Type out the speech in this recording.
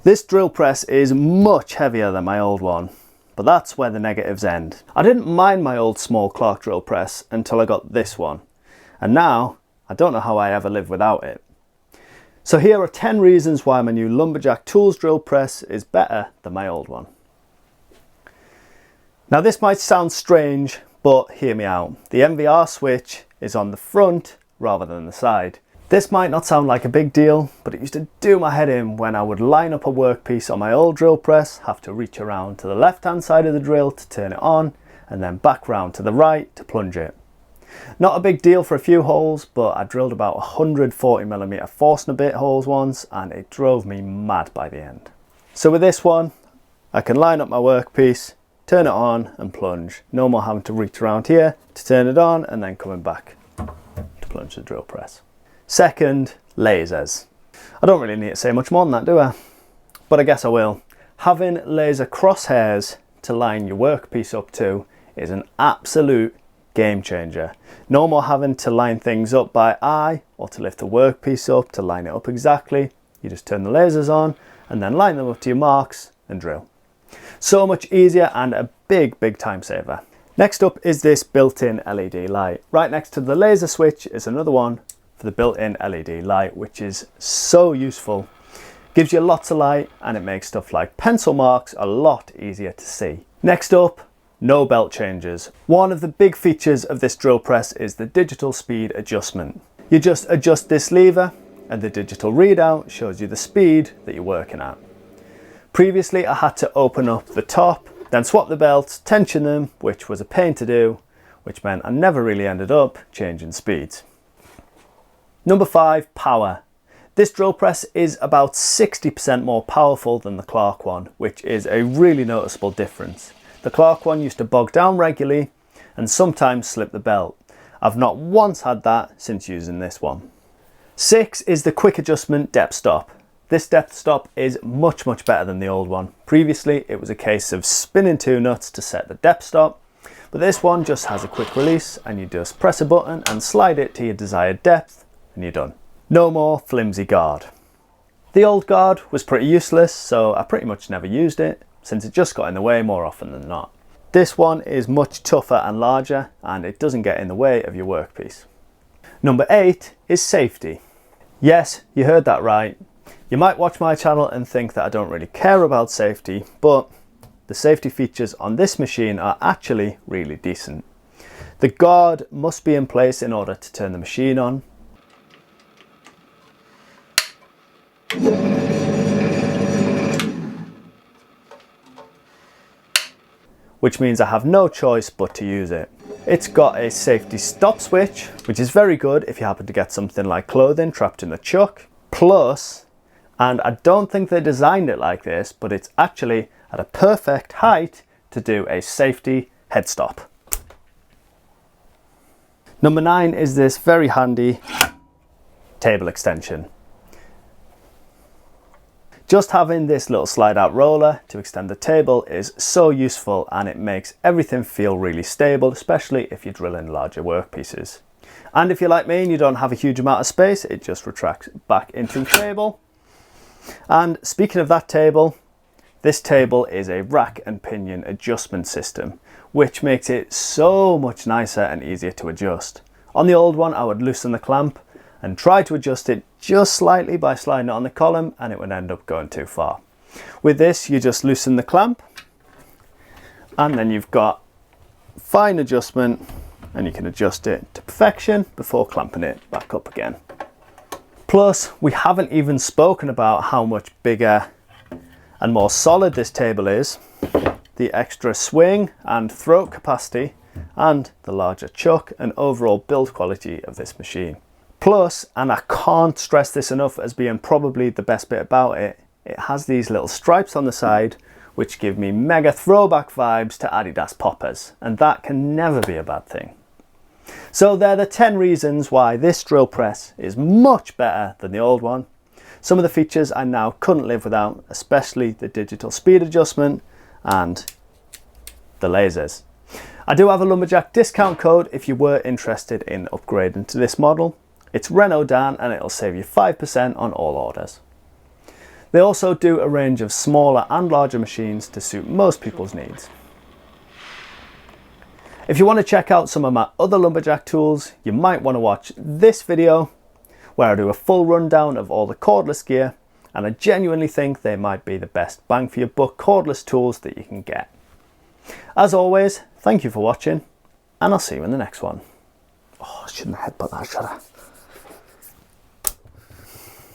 This drill press is much heavier than my old one, but that's where the negatives end. I didn't mind my old small Clark drill press until I got this one, and now I don't know how I ever live without it. So here are 10 reasons why my new Lumberjack Tools drill press is better than my old one. Now this might sound strange, but hear me out. The NVR switch is on the front rather than the side. This might not sound like a big deal, but it used to do my head in when I would line up a workpiece on my old drill press, have to reach around to the left hand side of the drill to turn it on, and then back round to the right to plunge it. Not a big deal for a few holes, but I drilled about 140mm Forstner bit holes once, and it drove me mad by the end. So with this one, I can line up my workpiece, turn it on and plunge. No more having to reach around here to turn it on and then coming back to plunge the drill press. Second, lasers. I don't really need to say much more than that, do I? But I guess I will. Having laser crosshairs to line your workpiece up to is an absolute game changer. No more having to line things up by eye or to lift the workpiece up to line it up exactly. You just turn the lasers on and then line them up to your marks and drill. So much easier and a big time saver. Next up is this built-in LED light. Right next to the laser switch is another one for the built-in LED light, which is so useful. Gives you lots of light and it makes stuff like pencil marks a lot easier to see. Next up, no belt changes. One of the big features of this drill press is the digital speed adjustment. You just adjust this lever and the digital readout shows you the speed that you're working at. Previously I had to open up the top, then swap the belts, tension them, which was a pain to do, which meant I never really ended up changing speeds. Number 5, power. This drill press is about 60% more powerful than the Clark one, which is a really noticeable difference. The Clark one used to bog down regularly and sometimes slip the belt. I've not once had that since using this one. 6 is the quick adjustment depth stop. This depth stop is much better than the old one. Previously it was a case of spinning 2 nuts to set the depth stop, but this one just has a quick release and you just press a button and slide it to your desired depth and you're done. No more flimsy guard. The old guard was pretty useless, so I pretty much never used it since it just got in the way more often than not. This one is much tougher and larger and it doesn't get in the way of your workpiece. Number 8 is safety. Yes, you heard that right. You might watch my channel and think that I don't really care about safety, but the safety features on this machine are actually really decent. The guard must be in place in order to turn the machine on. Which means I have no choice but to use it. It's got a safety stop switch, which is very good if you happen to get something like clothing trapped in the chuck. Plus, and I don't think they designed it like this, but it's actually at a perfect height to do a safety head stop. Number 9 is this very handy table extension. Just having this little slide out roller to extend the table is so useful and it makes everything feel really stable, especially if you're drilling larger workpieces. And if you're like me and you don't have a huge amount of space, it just retracts back into the table. And speaking of that table, this table is a rack and pinion adjustment system, which makes it so much nicer and easier to adjust. On the old one, I would loosen the clamp and try to adjust it just slightly by sliding it on the column and it would end up going too far. With this, you just loosen the clamp and then you've got fine adjustment and you can adjust it to perfection before clamping it back up again. Plus, we haven't even spoken about how much bigger and more solid this table is, the extra swing and throat capacity, and the larger chuck and overall build quality of this machine. Plus, and I can't stress this enough as being probably the best bit about it, it has these little stripes on the side which give me mega throwback vibes to Adidas poppers, and that can never be a bad thing. So they're the 10 reasons why this drill press is much better than the old one. Some of the features I now couldn't live without, especially the digital speed adjustment and the lasers. I do have a Lumberjack discount code if you were interested in upgrading to this model. It's Renault Dan and it'll save you 5% on all orders. They also do a range of smaller and larger machines to suit most people's needs. If you want to check out some of my other Lumberjack tools, you might want to watch this video where I do a full rundown of all the cordless gear, and I genuinely think they might be the best bang for your buck cordless tools that you can get. As always, thank you for watching, and I'll see you in the next one. Oh, I shouldn't have headbutt that, should I?